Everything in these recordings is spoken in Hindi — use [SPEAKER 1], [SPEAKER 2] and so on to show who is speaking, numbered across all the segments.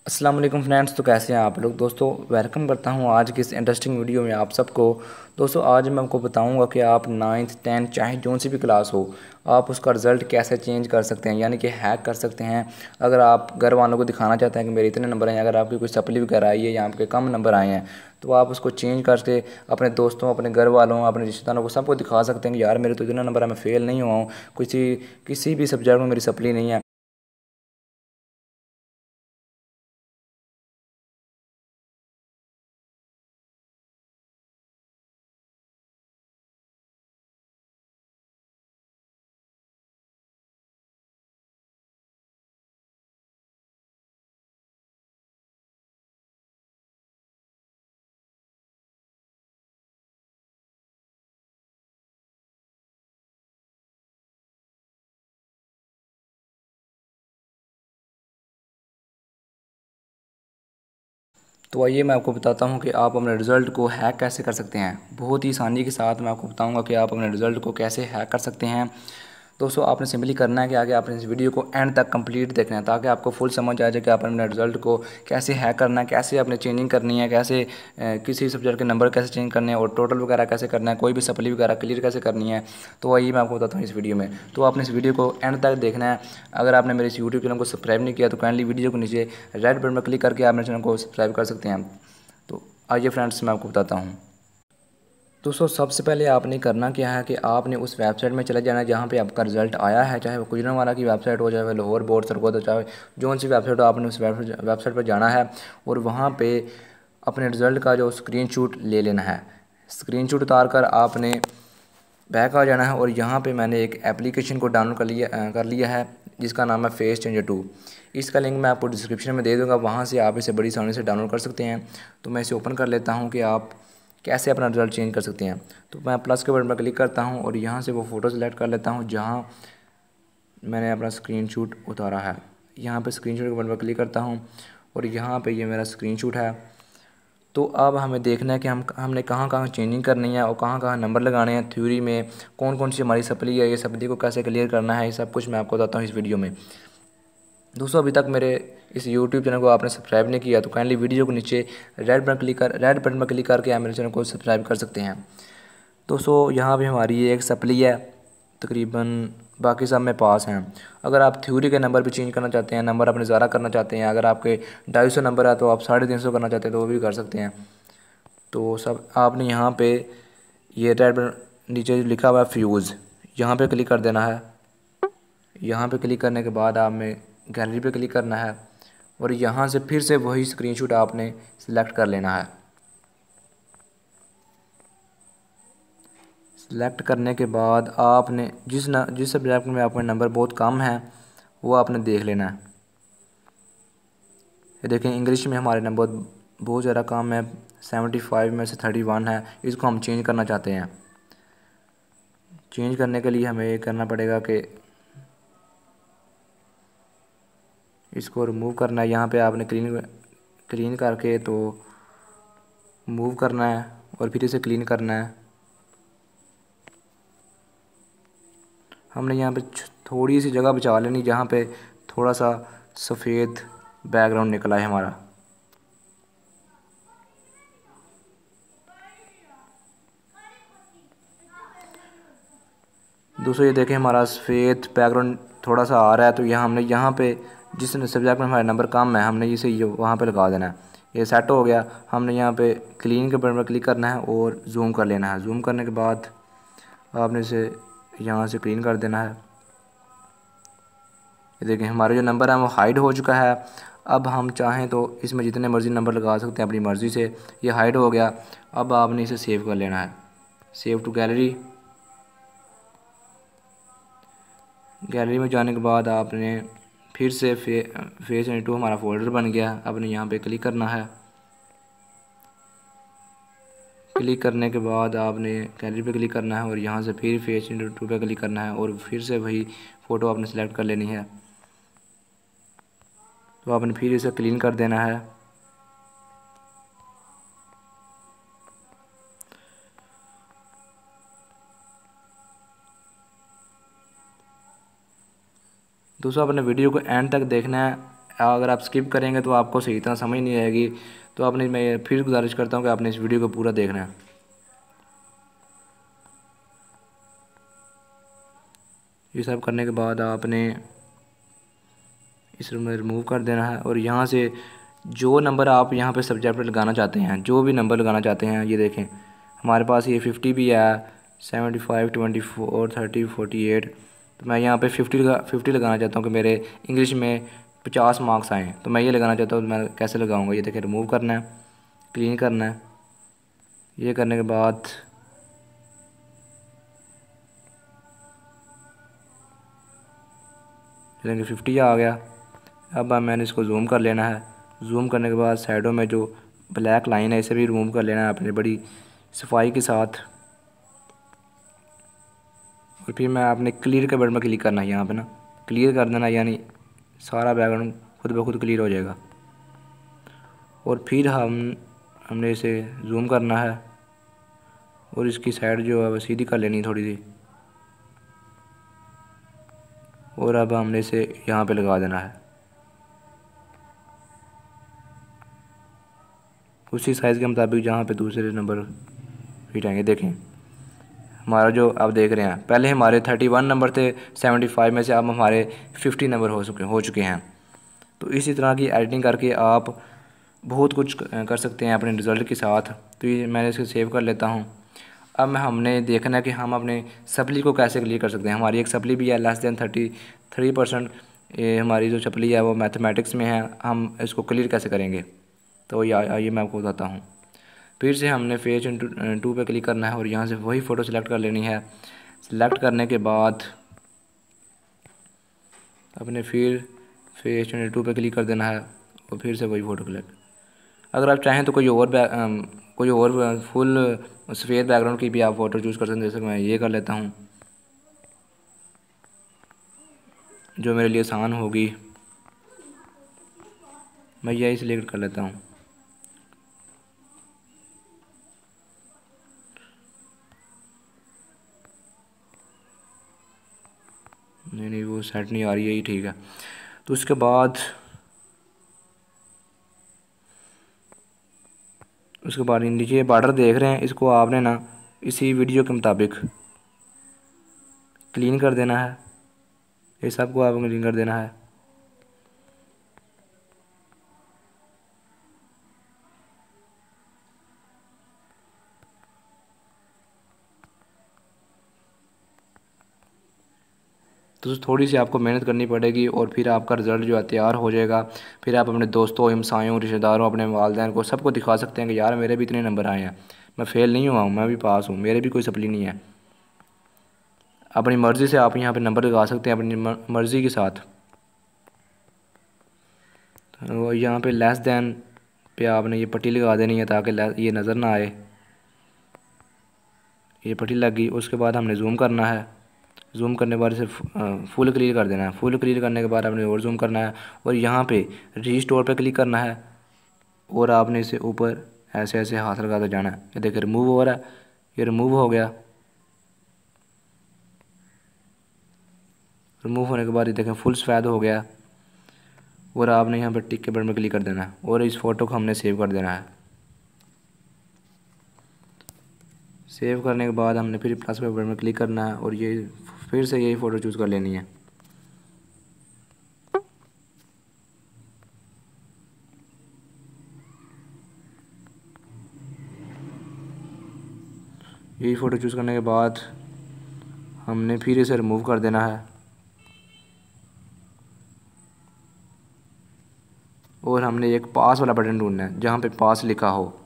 [SPEAKER 1] अस्सलाम वालेकुम फ्रेंड्स। तो कैसे हैं आप लोग दोस्तों। वेलकम करता हूं आज की इस इंटरेस्टिंग वीडियो में आप सबको। दोस्तों आज मैं आपको बताऊंगा कि आप 9th 10th चाहे जो सी भी क्लास हो, आप उसका रिज़ल्ट कैसे चेंज कर सकते हैं, यानी कि हैक कर सकते हैं। अगर आप घर वालों को दिखाना चाहते हैं कि मेरे इतने नंबर हैं, अगर आपकी कोई सप्ली वगैरह आई है या आपके कम नंबर आए हैं, तो आप उसको चेंज करके अपने दोस्तों, अपने घर वालों, अपने रिश्तेदारों को सबको दिखा सकते हैं कि यार मेरे तो इतना नंबर है, मैं फ़ेल नहीं हुआ हूँ, किसी भी सब्जेक्ट में मेरी सप्ली नहीं है। तो आइए मैं आपको बताता हूँ कि आप अपने रिज़ल्ट को हैक कैसे कर सकते हैं। बहुत ही आसानी के साथ मैं आपको बताऊँगा कि आप अपने रिज़ल्ट को कैसे हैक कर सकते हैं। दोस्तों आपने सिंपली करना है कि आगे आपने इस वीडियो को एंड तक कंप्लीट देखना है, ताकि आपको फुल समझ आ जाए कि आपने अपने रिज़ल्ट को कैसे हैक करना है, कैसे आपने चेंजिंग करनी है, कैसे किसी सब्जेक्ट के नंबर कैसे चेंज करने हैं और टोटल वगैरह कैसे करना है, कोई भी सप्ली वगैरह क्लियर कैसे करनी है। तो आइए मैं आपको बताता हूँ इस वीडियो में। तो आपने इस वीडियो को एंड तक देखना है। अगर आपने मेरे इस यूट्यूब चैनल को सब्सक्राइब नहीं किया तो काइंडली वीडियो को नीचे रेड बटन पर क्लिक करके आप मेरे चैनल को सब्सक्राइब कर सकते हैं। तो आइए फ्रेंड्स मैं आपको बताता हूँ। दोस्तों सबसे पहले आपने करना क्या है कि आपने उस वेबसाइट में चले जाना है जहाँ पे आपका रिज़ल्ट आया है, चाहे वो गुजरांवाला की वेबसाइट हो, चाहे वो लाहौर बोर्ड सरगोदा, चाहे जो सी वेबसाइट हो, आपने उस वेबसाइट पर जाना है और वहाँ पे अपने रिज़ल्ट का जो स्क्रीनशॉट ले लेना है। स्क्रीनशॉट उतार कर आपने बैक आ जाना है और यहाँ पे मैंने एक एप्लीकेशन को डाउनलोड कर लिया है जिसका नाम है फेस चेंजर 2। इसका लिंक मैं आपको डिस्क्रिप्शन में दे दूँगा, वहाँ से आप इसे बड़ी आसानी से डाउनलोड कर सकते हैं। तो मैं इसे ओपन कर लेता हूँ कि आप कैसे अपना रिज़ल्ट चेंज कर सकते हैं। तो मैं प्लस के बटन पर क्लिक करता हूँ और यहाँ से वो फ़ोटो सेलेक्ट कर लेता हूँ जहाँ मैंने अपना स्क्रीनशॉट उतारा है। यहाँ पे स्क्रीनशॉट के बटन पर क्लिक करता हूँ और यहाँ पे ये मेरा स्क्रीनशॉट है। तो अब हमें देखना है कि हमने कहाँ कहाँ चेंजिंग करनी है और कहाँ कहाँ नंबर लगाने हैं, थ्योरी में कौन कौन सी हमारी सप्ली है, ये सप्ली को कैसे क्लियर करना है, ये सब कुछ मैं आपको बताता हूँ इस वीडियो में। दोस्तों अभी तक मेरे इस यूट्यूब चैनल को आपने सब्सक्राइब नहीं किया तो काइंडली वीडियो को नीचे रेड बटन पर क्लिक करके आप मेरे चैनल को सब्सक्राइब कर सकते हैं। दोस्तों यहाँ भी हमारी ये एक सप्ली है तकरीबन, बाकी सब में पास हैं। अगर आप थ्योरी के नंबर भी चेंज करना चाहते हैं, नंबर अपने ज़्यादा करना चाहते हैं, अगर आपके 250 नंबर है तो आप 350 करना चाहते हैं तो वो भी कर सकते हैं। तो सब आपने यहाँ पे ये रेड नीचे लिखा हुआ है फ्यूज़, यहाँ पे क्लिक कर देना है। यहाँ पे क्लिक करने के बाद आपने गैलरी पे क्लिक करना है और यहाँ से फिर से वही स्क्रीनशॉट आपने सेलेक्ट कर लेना है। सेलेक्ट करने के बाद आपने जिस सब्जेक्ट में आपका नंबर बहुत कम है वो आपने देख लेना है। ये देखें इंग्लिश में हमारे नंबर बहुत ज़्यादा कम है, 75 में से 31 है। इसको हम चेंज करना चाहते हैं। चेंज करने के लिए हमें ये करना पड़ेगा कि इसको रिमूव करना है। यहाँ पे आपने क्लीन क्लीन करके तो मूव करना है और फिर इसे क्लीन करना है। हमने यहाँ पे थोड़ी सी जगह बचा लेनी जहाँ पे थोड़ा सा सफ़ेद बैकग्राउंड निकला है हमारा। दोस्तों ये देखें हमारा सफ़ेद बैकग्राउंड थोड़ा सा आ रहा है, तो यहाँ पे जिस सब्जेक्ट में हमारे नंबर कम है हमने इसे ये वहाँ पे लगा देना है। ये सेट हो गया। हमने यहाँ पे क्लीन के बटन पर क्लिक करना है और जूम कर लेना है। जूम करने के बाद आपने इसे यहाँ से क्लीन कर देना है। ये देखें हमारे जो नंबर है वो हाइड हो चुका है। अब हम चाहें तो इसमें जितने मर्ज़ी नंबर लगा सकते हैं अपनी मर्ज़ी से। ये हाइड हो गया। अब आपने इसे सेव कर लेना है। Save to gallery. गैलरी में जाने के बाद आपने फिर से फेस एंड टू हमारा फ़ोल्डर बन गया। आपने यहाँ पे क्लिक करना है। क्लिक करने के बाद आपने गैलरी पे क्लिक करना है और यहाँ से फिर फेस एंड टू पे क्लिक करना है और फिर से वही फ़ोटो आपने सेलेक्ट कर लेनी है। तो आपने फिर इसे क्लीन कर देना है। दोस्तों अपने वीडियो को एंड तक देखना है। अगर आप स्किप करेंगे तो आपको सही तरह समझ नहीं आएगी। तो आपने, मैं फिर गुजारिश करता हूँ कि आपने इस वीडियो को पूरा देखना है। ये सब करने के बाद आपने इस में रिमूव कर देना है। और यहाँ से जो नंबर आप यहाँ पे सब्जेक्ट पे लगाना चाहते हैं, जो भी नंबर लगाना चाहते हैं, ये देखें हमारे पास ये 50 भी है, 75, 24, 30, 48। तो मैं यहाँ पे 50 लगाना चाहता हूँ कि मेरे इंग्लिश में 50 मार्क्स आएँ। तो मैं ये लगाना चाहता हूँ, तो मैं कैसे लगाऊँगा? ये देखें, रिमूव करना है, क्लीन करना है। ये करने के बाद चलेंगे 50 आ गया। अब मैंने इसको जूम कर लेना है। जूम करने के बाद साइडों में जो ब्लैक लाइन है इसे भी रिमूव कर लेना है अपने बड़ी सफाई के साथ। और फिर मैं आपने क्लियर के बटन पर क्लिक करना है, यहाँ पे ना क्लियर कर देना, यानी सारा बैकग्राउंड खुद ब खुद क्लियर हो जाएगा। और फिर हमने इसे जूम करना है और इसकी साइड जो है वो सीधी कर लेनी थोड़ी सी। और अब हमने इसे यहाँ पे लगा देना है उसी साइज़ के मुताबिक जहाँ पे दूसरे नंबर फिट आएंगे। देखें हमारा जो आप देख रहे हैं, पहले हमारे 31 नंबर थे 75 में से, अब हमारे 50 नंबर हो चुके हैं। तो इसी तरह की एडिटिंग करके आप बहुत कुछ कर सकते हैं अपने रिज़ल्ट के साथ। तो ये मैंने इसको सेव कर लेता हूँ। अब हमने देखना है कि हम अपने सप्ली को कैसे क्लियर कर सकते हैं। हमारी एक सप्ली भी है <33%। ये हमारी जो सप्ली है वो मैथमेटिक्स में है, हम इसको क्लियर कैसे करेंगे? तो ये मैं आपको बताता हूँ। फिर से हमने फेस टू पे क्लिक करना है और यहाँ से वही फ़ोटो सेलेक्ट कर लेनी है। सेलेक्ट करने के बाद अपने फिर फेस 22 पे क्लिक कर देना है और फिर से वही फ़ोटो क्लिक। अगर आप चाहें तो कोई और फुल सफ़ेद बैकग्राउंड की भी आप फ़ोटो चूज़ कर सकते हैं। जैसे मैं ये कर लेता हूँ, जो मेरे लिए आसान होगी। मैं यही सिलेक्ट कर लेता हूँ। नहीं, वो सेट नहीं आ रही है, यही ठीक है। तो उसके बाद नीचे बॉर्डर देख रहे हैं, इसको आपने ना इसी वीडियो के मुताबिक क्लीन कर देना है। ये सबको आपको क्लीन कर देना है। तो थोड़ी सी आपको मेहनत करनी पड़ेगी और फिर आपका रिज़ल्ट जो है तैयार हो जाएगा। फिर आप अपने दोस्तों, हमसायों, रिश्तेदारों, अपने वालिदैन को सबको दिखा सकते हैं कि यार मेरे भी इतने नंबर आए हैं, मैं फ़ेल नहीं हुआ हूँ, मैं भी पास हूँ, मेरे भी कोई सप्ली नहीं है। अपनी मर्ज़ी से आप यहाँ पे नंबर लगा सकते हैं अपनी मर्ज़ी के साथ। तो यहाँ पे लेस दैन पे आपने ये पट्टी लगा देनी है ताकि ये नज़र ना आए। ये पट्टी लग गई। उसके बाद हमने जूम करना है। जूम करने के बाद इसे फुल क्लियर कर देना है। फुल क्लियर करने के बाद आपने और जूम करना है और यहाँ पे रीस्टोर पे क्लिक करना है और आपने इसे ऊपर ऐसे ऐसे हाथ लगाते जाना है। ये देखिए रिमूव हो रहा है, ये रिमूव हो गया। रिमूव होने के बाद ये देखें फुल सफ़ेद हो गया। और आपने यहाँ पर टिक के बटन में क्लिक कर देना है और इस फ़ोटो को हमने सेव कर देना है। सेव करने के बाद हमने फिर प्लस पे बटन में क्लिक करना है और ये फिर से यही फ़ोटो चूज़ कर लेनी है। यही फ़ोटो चूज़ करने के बाद हमने फिर इसे रिमूव कर देना है और हमने एक पास वाला बटन ढूंढना है जहाँ पे पास लिखा हो।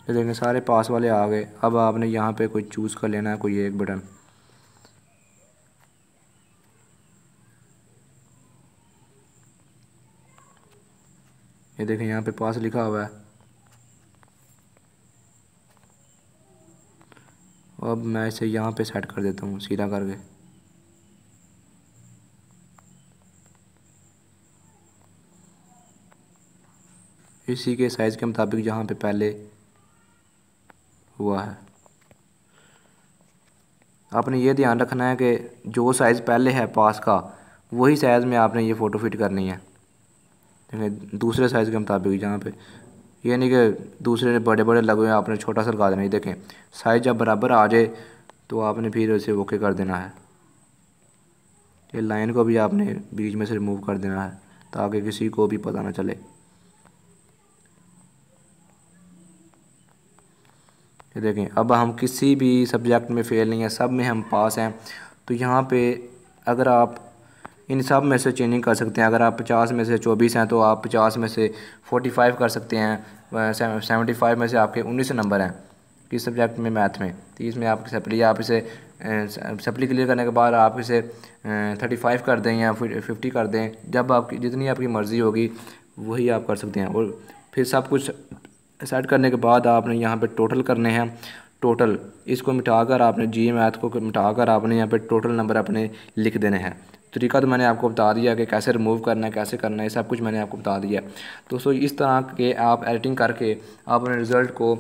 [SPEAKER 1] ये देखें सारे पास वाले आ गए। अब आपने यहाँ पे कोई चूज़ कर लेना है, कोई एक बटन। ये देखें यहाँ पे पास लिखा हुआ है। अब मैं इसे यहाँ पे सेट कर देता हूँ सीधा करके। इसी के साइज़ के मुताबिक जहाँ पे पहले हुआ है। आपने ये ध्यान रखना है कि जो साइज़ पहले है पास का वही साइज़ में आपने ये फ़ोटो फिट करनी है। देखिए दूसरे साइज़ के मुताबिक जहाँ पे, ये नहीं कि दूसरे ने बड़े बड़े लगे हुए हैं आपने छोटा सा लगा देना। देखें साइज़ जब बराबर आ जाए तो आपने फिर उसे ओके कर देना है। ये लाइन को भी आपने बीच में से रिमूव कर देना है ताकि किसी को भी पता ना चले। ये देखें अब हम किसी भी सब्जेक्ट में फ़ेल नहीं है, सब में हम पास हैं। तो यहाँ पे अगर आप इन सब में से चेंजिंग कर सकते हैं। अगर आप 50 में से 24 हैं तो आप 50 में से 45 कर सकते हैं। 75 में से आपके 19 नंबर हैं किस सब्जेक्ट में, मैथ में। 30 में आपकी सप्ली, आप इसे सप्ली क्लियर करने के बाद आप इसे 35 कर दें या फिर 50 कर दें। जब आपकी जितनी आपकी मर्ज़ी होगी वही आप कर सकते हैं। और फिर सब कुछ सेट करने के बाद आपने यहाँ पे टोटल करने हैं। टोटल इसको मिटाकर आपने जी मैथ को मिटाकर आपने यहाँ पे टोटल नंबर अपने लिख देने हैं। तरीका तो मैंने आपको बता दिया कि कैसे रिमूव करना है, कैसे करना है, सब कुछ मैंने आपको बता दिया। दोस्तों इस तरह के आप एडिटिंग करके आप अपने रिज़ल्ट को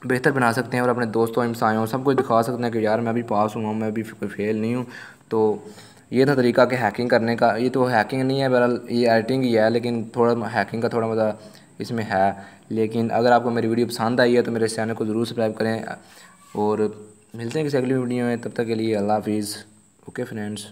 [SPEAKER 1] बेहतर बना सकते हैं और अपने दोस्तों हमसायों सबको दिखा सकते हैं कि यार मैं भी पास हुआ, मैं भी कोई फेल नहीं हूँ। तो ये था तरीका कि हैकिंग करने का। ये तो हैकिंग नहीं है, बहरहाल ये एडिटिंग ही है, लेकिन थोड़ा हैकिंग का थोड़ा मज़ा इसमें है। लेकिन अगर आपको मेरी वीडियो पसंद आई है तो मेरे चैनल को ज़रूर सब्सक्राइब करें और मिलते हैं किसी अगली वीडियो में। तब तक के लिए अल्लाह हाफिज़। Okay friends.